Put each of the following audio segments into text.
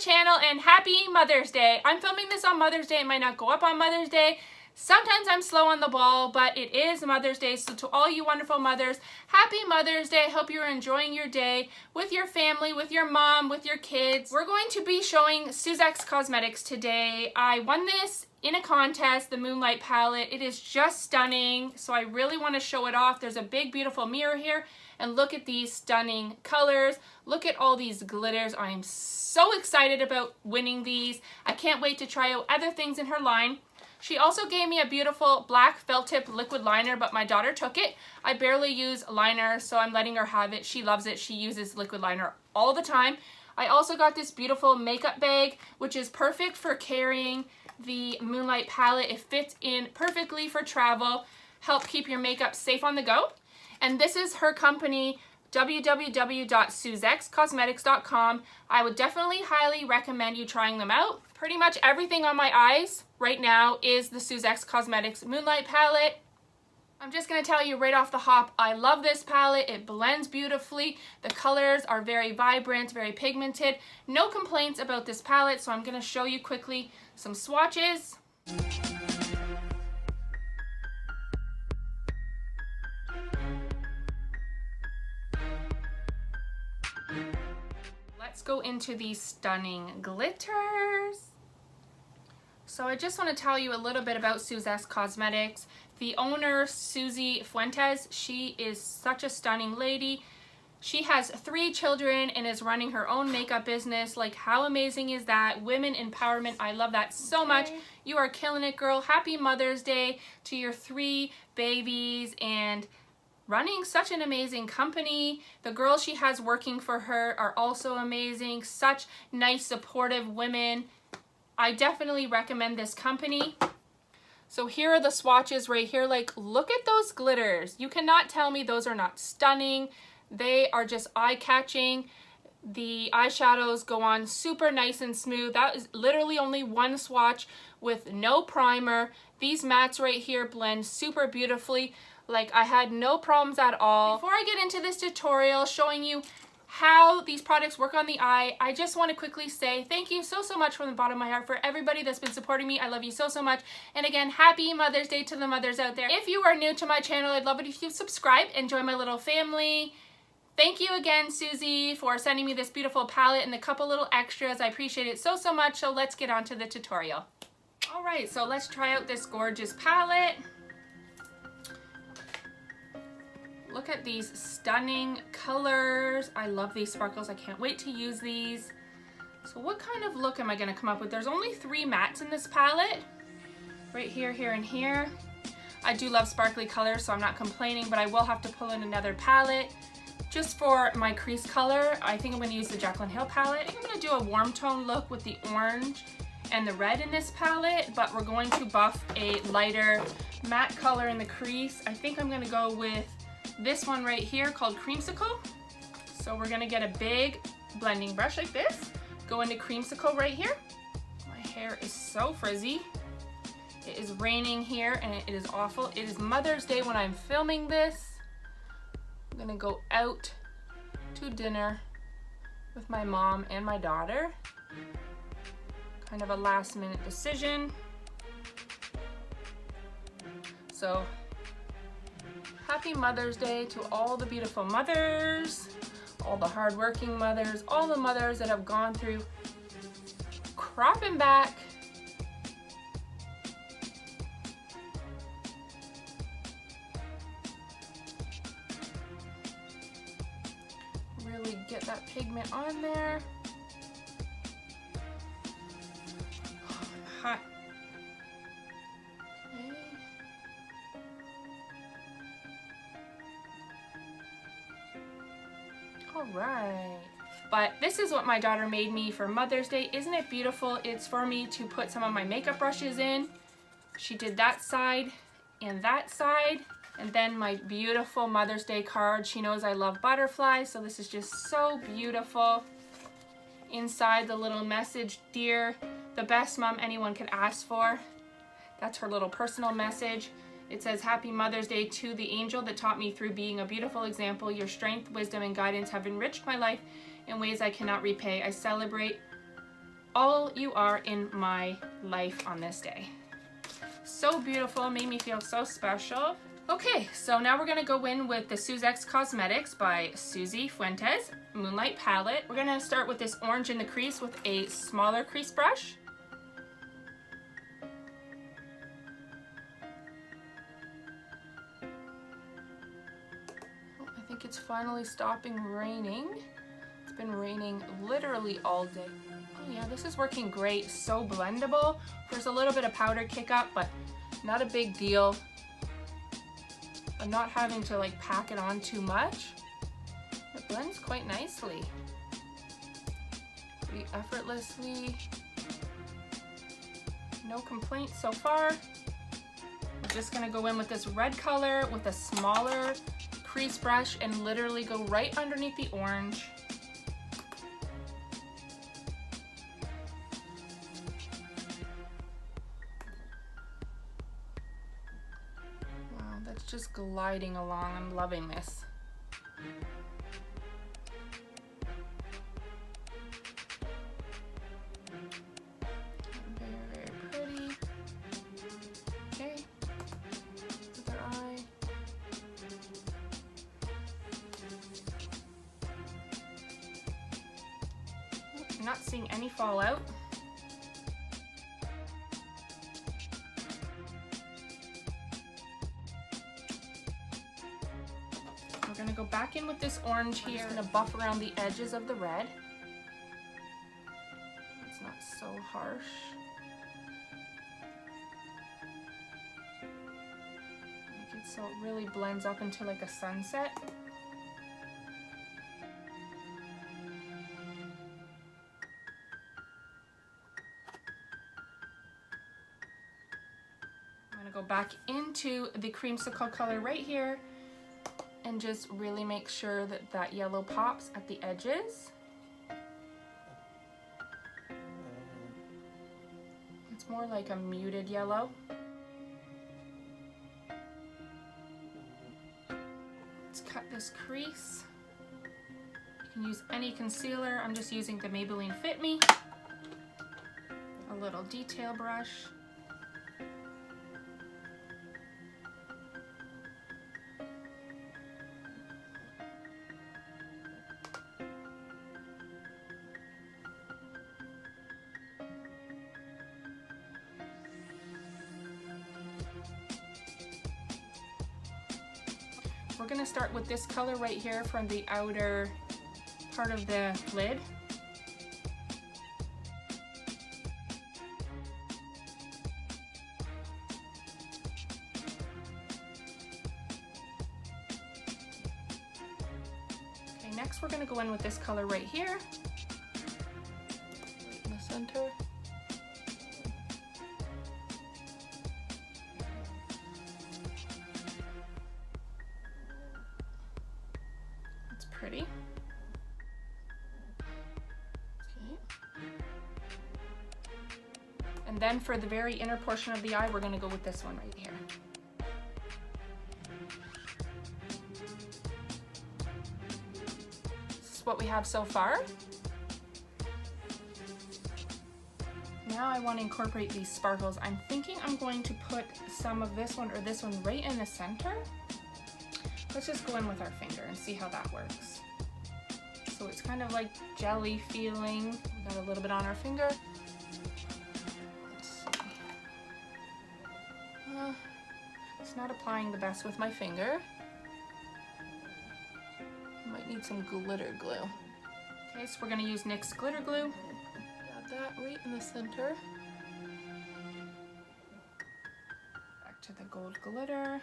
channel and happy Mother's Day. I'm filming this on Mother's Day. It might not go up on Mother's Day. Sometimes I'm slow on the ball, but it is Mother's Day. So to all you wonderful mothers, happy Mother's Day. I hope you're enjoying your day with your family, with your mom, with your kids. We're going to be showing Suziix Cosmetics today. I won this in a contest, the Moonlight palette. It is just stunning, so I really want to show it off. There's a big, beautiful mirror here, and look at these stunning colors. Look at all these glitters. I am so excited about winning these. I can't wait to try out other things in her line. She also gave me a beautiful black felt tip liquid liner, but my daughter took it. I barely use liner, so I'm letting her have it. She loves it. She uses liquid liner all the time. I also got this beautiful makeup bag, which is perfect for carrying the Moonlight palette. It fits in perfectly for travel. Help keep your makeup safe on the go. And this is her company, www.suziixcosmetics.com. I would definitely highly recommend you trying them out. Pretty much everything on my eyes right now is the Suziix Cosmetics Moonlight palette. I'm just going to tell you right off the hop, I love this palette. It blends beautifully. The colors are very vibrant, very pigmented. No complaints about this palette, so I'm going to show you quickly some swatches. Let's go into these stunning glitters. So I just want to tell you a little bit about Suziix Cosmetics. The owner, Suzy Fuentes, she is such a stunning lady. She has 3 children and is running her own makeup business. Like, how amazing is that? Women empowerment. I love that so much. You are killing it, girl. Happy Mother's Day to your 3 babies and running such an amazing company. The girls she has working for her are also amazing. Such nice, supportive women. I definitely recommend this company. So here are the swatches right here. Like, look at those glitters. You cannot tell me those are not stunning. They are just eye-catching. The eyeshadows go on super nice and smooth. That is literally only one swatch with no primer. These mattes right here blend super beautifully. Like, I had no problems at all. Before I get into this tutorial showing you how these products work on the eye, I just want to quickly say thank you so much from the bottom of my heart for everybody that's been supporting me. I love you so much. And again, happy Mother's Day to the mothers out there. If you are new to my channel, I'd love it if you subscribe and join my little family. Thank you again, Suzy, for sending me this beautiful palette and a couple little extras. I appreciate it so much. So let's get on to the tutorial. All right, so let's try out this gorgeous palette. Look at these stunning colors. I love these sparkles. I can't wait to use these. So what kind of look am I going to come up with? There's only 3 mattes in this palette. Right here, here, and here. I do love sparkly colors, so I'm not complaining, but I will have to pull in another palette. Just for my crease color, I think I'm going to use the Jaclyn Hill palette. I think I'm going to do a warm tone look with the orange and the red in this palette, but we're going to buff a lighter matte color in the crease. I think I'm going to go with this one right here called Creamsicle. So we're gonna get a big blending brush like this, go into Creamsicle right here. My hair is so frizzy. It is raining here and it is awful. It is Mother's Day when I'm filming this. I'm gonna go out to dinner with my mom and my daughter. Kind of a last minute decision. So happy Mother's Day to all the beautiful mothers, all the hardworking mothers, all the mothers that have gone through cropping back. Really get that pigment on there. Oh, I'm hot. Alright, but this is what my daughter made me for Mother's Day. Isn't it beautiful? It's for me to put some of my makeup brushes in. She did that side and then my beautiful Mother's Day card. She knows I love butterflies, so this is just so beautiful. Inside, the little message, dear, the best mom anyone could ask for. That's her little personal message. It says, Happy Mother's Day to the angel that taught me through being a beautiful example. Your strength, wisdom, and guidance have enriched my life in ways I cannot repay. I celebrate all you are in my life on this day. So beautiful, made me feel so special. Okay, so now we're gonna go in with the Suziix Cosmetics by Suziix Fuentes Moonlight Palette. We're gonna start with this orange in the crease with a smaller crease brush. Oh, I think it's finally stopping raining. It's been raining literally all day. Oh yeah, this is working great, so blendable. There's a little bit of powder kick up, but not a big deal. I'm not having to like pack it on too much. It blends quite nicely. Pretty effortlessly. No complaints so far. We're just gonna go in with this red color with a smaller crease brush and literally go right underneath the orange. Just gliding along. I'm loving this. Very, very pretty. Okay. Other eye. I'm not seeing any fallout. We're gonna go back in with this orange here. I'm just gonna buff around the edges of the red. It's not so harsh. Make it so it really blends up into like a sunset. I'm gonna go back into the creamsicle color right here and just really make sure that that yellow pops at the edges. It's more like a muted yellow. Let's cut this crease. You can use any concealer. I'm just using the Maybelline Fit Me. A little detail brush. We're gonna start with this color right here from the outer part of the lid. Okay, next we're gonna go in with this color right here, right in the center. Pretty. Okay. And then for the very inner portion of the eye, we're going to go with this one right here. This is what we have so far. Now I want to incorporate these sparkles. I'm thinking I'm going to put some of this one or this one right in the center. Let's just go in with our finger and see how that works. So it's kind of like jelly feeling. We got a little bit on our finger. Let's see. It's not applying the best with my finger. Might need some glitter glue. Okay, so we're gonna use NYX glitter glue. Got that right in the center. Back to the gold glitter.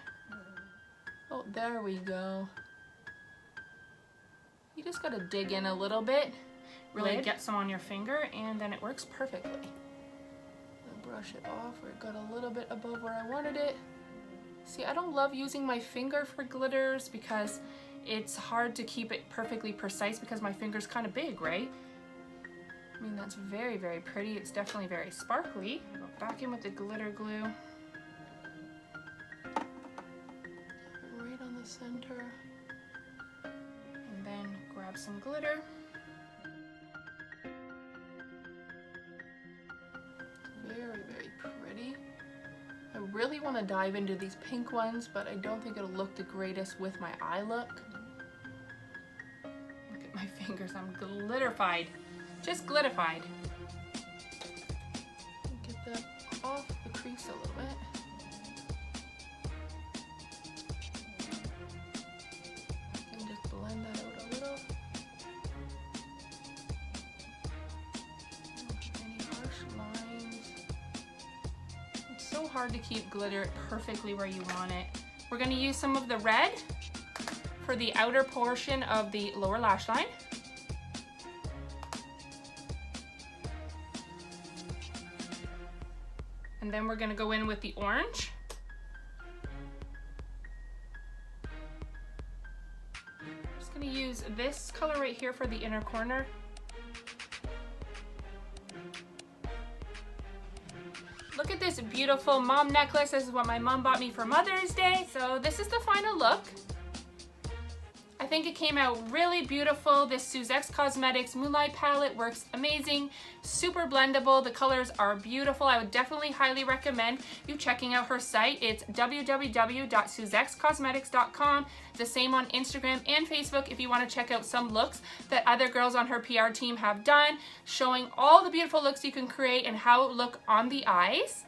Oh, there we go. You just gotta dig in a little bit, really get some on your finger, and then it works perfectly. I'll brush it off where it got a little bit above where I wanted it. See, I don't love using my finger for glitters because it's hard to keep it perfectly precise because my finger's kind of big, right? I mean, that's very, very pretty. It's definitely very sparkly. Go back in with the glitter glue. Center, and then grab some glitter. really want to dive into these pink ones, but I don't think it'll look the greatest with my eye look. Look at my fingers, I'm glitterified. Just glitterified. Get that off the crease a little bit. And just blend that out a little. Any harsh lines. It's so hard to keep glitter perfectly where you want it. We're going to use some of the red for the outer portion of the lower lash line. And then we're going to go in with the orange. I'm just going to use this color right here for the inner corner. Look at this beautiful mom necklace. This is what my mom bought me for Mother's Day. So this is the final look. I think it came out really beautiful. This Suziix Cosmetics Moonlight Palette works amazing, super blendable. The colors are beautiful. I would definitely highly recommend you checking out her site. It's www.suziixcosmetics.com. The same on Instagram and Facebook if you want to check out some looks that other girls on her PR team have done, showing all the beautiful looks you can create and how it look on the eyes.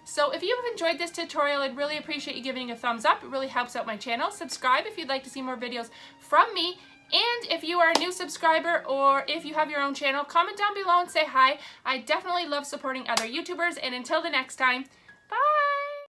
So if you have enjoyed this tutorial, I'd really appreciate you giving a thumbs up. It really helps out my channel. Subscribe if you'd like to see more videos from me. And if you are a new subscriber or if you have your own channel, comment down below and say hi. I definitely love supporting other YouTubers. And until the next time, bye!